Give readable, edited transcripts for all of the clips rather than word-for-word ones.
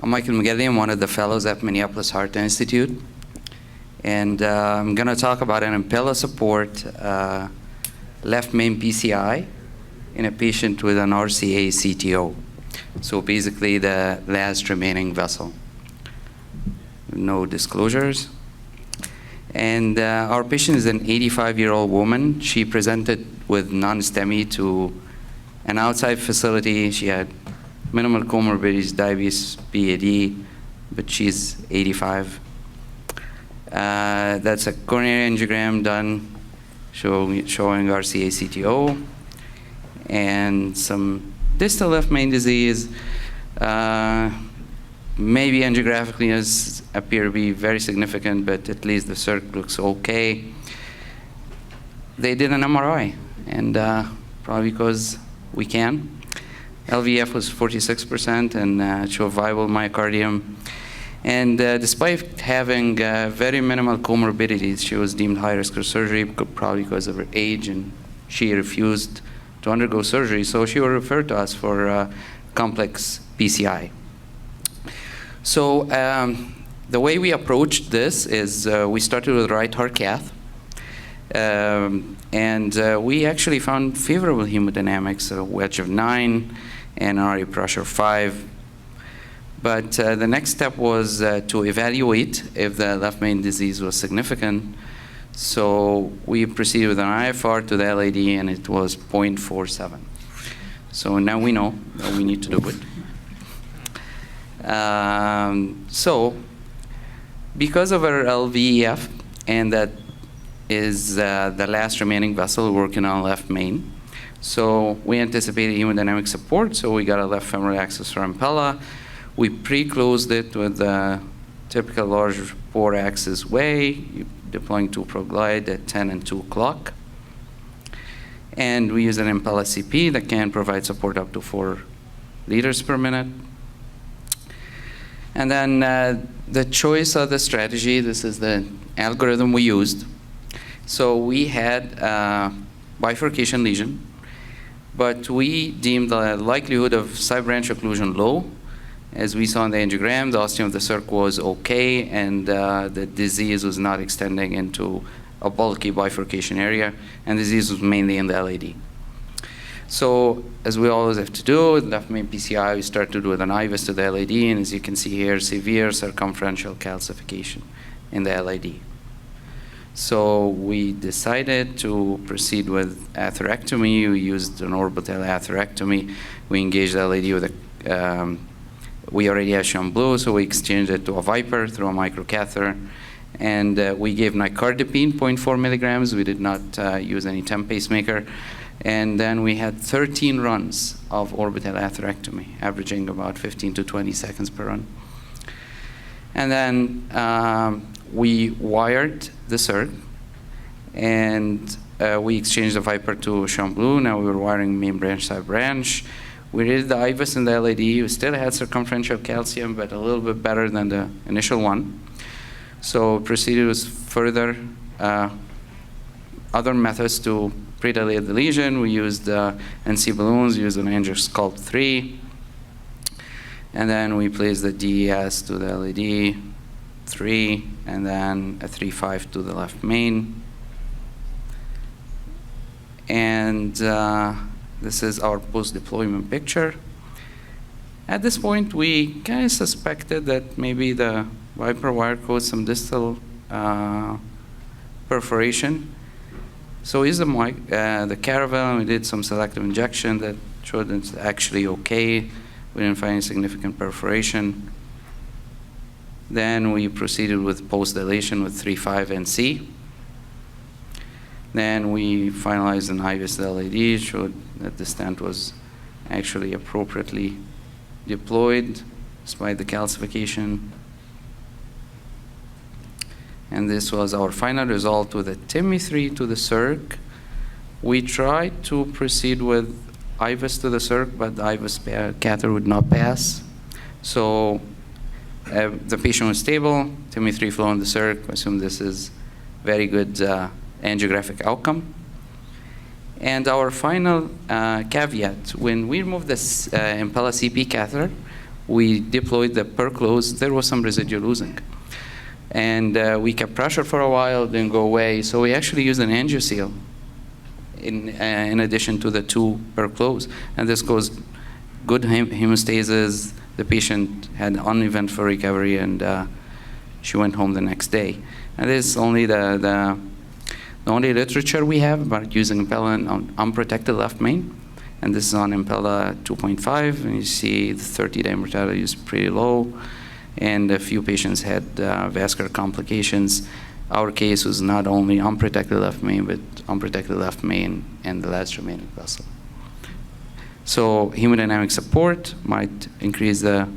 I'm Michael McGilly. I'm one of the fellows at Minneapolis Heart Institute. And I'm going to talk about an Impella-supported left main PCI in a patient with an RCA CTO. So basically the last remaining vessel. No disclosures. And our patient is an 85-year-old woman. She presented with non-STEMI to an outside facility. She had minimal comorbidities, diabetes, PAD, but she's 85. That's a coronary angiogram done showing RCA CTO and some distal left main disease. Maybe angiographically does appear to be very significant, but at least the circ looks okay. They did an MRI, and probably because we can. LVF was 46% and showed viable myocardium. And despite having very minimal comorbidities, she was deemed high risk for surgery, probably because of her age, and she refused to undergo surgery. So she was referred to us for complex PCI. So the way we approached this is we started with right heart cath. And we actually found favorable hemodynamics, a wedge of 9 and RA pressure 5. But the next step was to evaluate if the left main disease was significant. So we proceeded with an IFR to the LAD, and it was 0.47. So now we know that we need to do it. So because of our LVEF, and that is the last remaining vessel working on left main, so we anticipated hemodynamic support, so we got a left femoral access for Impella. We pre-closed it with the typical large bore axis way, deploying 2 ProGlide at 10 and 2 o'clock. And we use an Impella-CP that can provide support up to 4 liters per minute. And then the choice of the strategy, this is the algorithm we used. So we had a bifurcation lesion, but we deemed the likelihood of side branch occlusion low. As we saw in the angiogram, the ostium of the circ was okay, and the disease was not extending into a bulky bifurcation area, and the disease was mainly in the LAD. So, as we always have to do, left main PCI, we started with an IVUS to the LAD, and as you can see here, severe circumferential calcification in the LAD. So we decided to proceed with atherectomy. We used an orbital atherectomy. We engaged the LAD with a, we already had Chamblou, so we exchanged it to a Viper through a microcatheter. And we gave nicardipine, 0.4 milligrams. We did not use any temp pacemaker. And then we had 13 runs of orbital atherectomy, averaging about 15 to 20 seconds per run. And then we wired the circ, and we exchanged the Viper to Chamblou. Now we were wiring main branch, side branch. We did the IVUS in the LAD. We still had circumferential calcium, but a little bit better than the initial one. So proceeded with further other methods to predilate the lesion. We used NC balloons, used an angiosculpt 3. And then we placed the DES to the LAD 3, and then a 3.5 to the left main. And this is our post-deployment picture. At this point, we kind of suspected that maybe the Viper wire caused some distal perforation. So we used the Caravel, we did some selective injection that showed it's actually okay. We didn't find any significant perforation. Then we proceeded with post-dilation with 3.5 NC. Then we finalized an IVUS LAD, showed that the stent was actually appropriately deployed despite the calcification. And this was our final result with a TIMI-3 to the circ. We tried to proceed with IVUS to the circ, but the IVUS catheter would not pass. So the patient was stable, TIMI-3 flow in the circ. I assume this is very good angiographic outcome. And our final caveat, when we removed this Impella-CP catheter, we deployed the per close, there was some residual oozing. And we kept pressure for a while, didn't go away. So we actually used an angioseal in addition to the 2 per close. And this goes good hemostasis. The patient had uneventful recovery, and she went home the next day. And this is only the only literature we have about using Impella on unprotected left main. And this is on Impella 2.5, and you see the 30-day mortality is pretty low, and a few patients had vascular complications. Our case was not only unprotected left main, but unprotected left main and the last remaining vessel. So hemodynamic support might increase the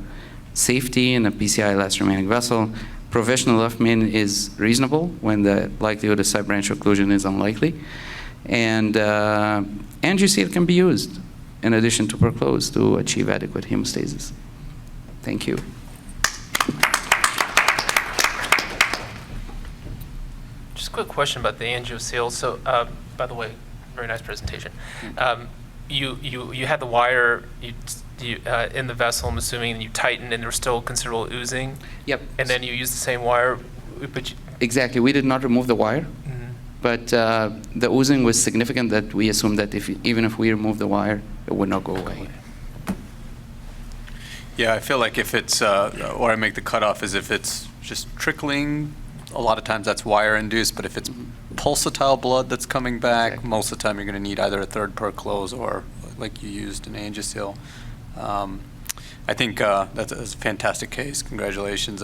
safety in a PCI last remaining vessel. Provisional left main is reasonable when the likelihood of side branch occlusion is unlikely. And angioseal can be used in addition to per close to achieve adequate hemostasis. Thank you. Just a quick question about the angioseal. So, by the way, very nice presentation. You had the wire in the vessel, I'm assuming, and you tightened, and there was still considerable oozing. Yep. And then you used the same wire, but exactly. We did not remove the wire. But the oozing was significant that we assumed that even if we remove the wire, it would not go away. Yeah, I feel like if it's, where I make the cutoff is if it's just trickling, a lot of times that's wire-induced, but if it's pulsatile blood that's coming back, exactly, most of the time you're going to need either a 3rd per close or, like you used, an angioseal. I think that's a fantastic case. Congratulations.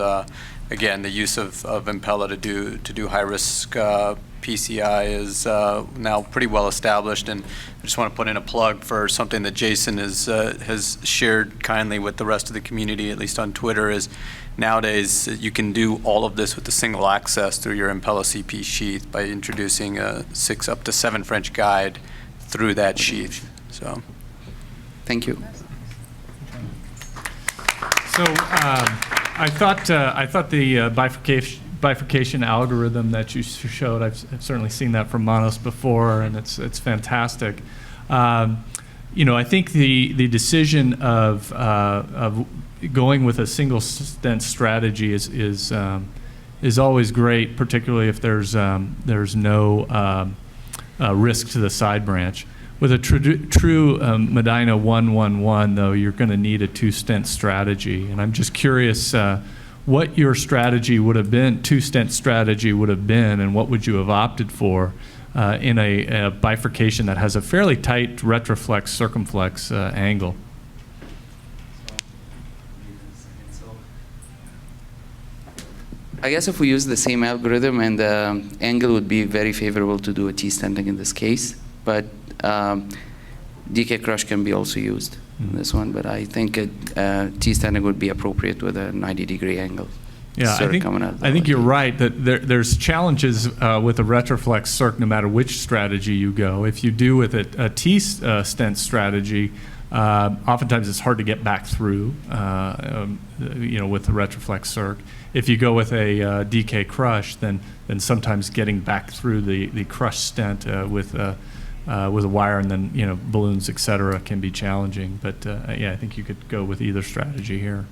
Again, the use of Impella to do high-risk PCI is now pretty well established, and I just want to put in a plug for something that Jason has shared kindly with the rest of the community, at least on Twitter, is nowadays you can do all of this with a single access through your Impella CP sheath by introducing a 6 up to 7 French guide through that sheath. So, thank you. So I thought the bifurcation algorithm that you showed, I've certainly seen that from Manos before, and it's fantastic. You know, I think the decision of going with a single stent strategy is always great, particularly if there's no risk to the side branch. With a true Medina 111, though, you're going to need a 2-stent strategy. And I'm just curious what your strategy would have been, 2-stent strategy would have been, and what would you have opted for in a bifurcation that has a fairly tight retroflex circumflex angle? I guess if we use the same algorithm, and the angle would be very favorable to do a T-stenting in this case, but DK crush can be also used in this one, but I think T-stenting would be appropriate with a 90-degree angle. Yeah, I think you're right that there's challenges with a retroflex circ no matter which strategy you go. If you do with a T-stent strategy, oftentimes it's hard to get back through, you know, with the retroflex circ. If you go with a DK crush, then sometimes getting back through the crush stent with a wire and then, you know, balloons, et cetera, can be challenging. But yeah, I think you could go with either strategy here.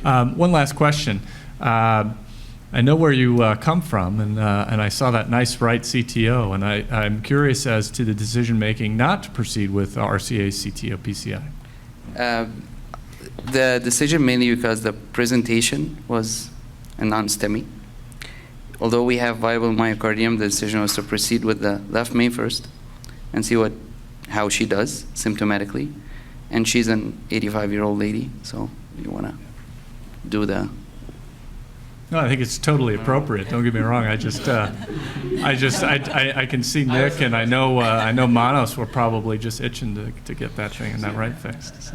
One last question. I know where you come from, and I saw that nice right CTO, and I'm curious as to the decision making not to proceed with RCA CTO PCI. The decision mainly because the presentation was a non-STEMI. Although we have viable myocardium, the decision was to proceed with the left main first and see how she does symptomatically. And she's an 85-year-old lady, so you want to do the. No, I think it's totally appropriate. Don't get me wrong. I can see Nick, and I know Manos were probably just itching to get that thing and that right fixed. So.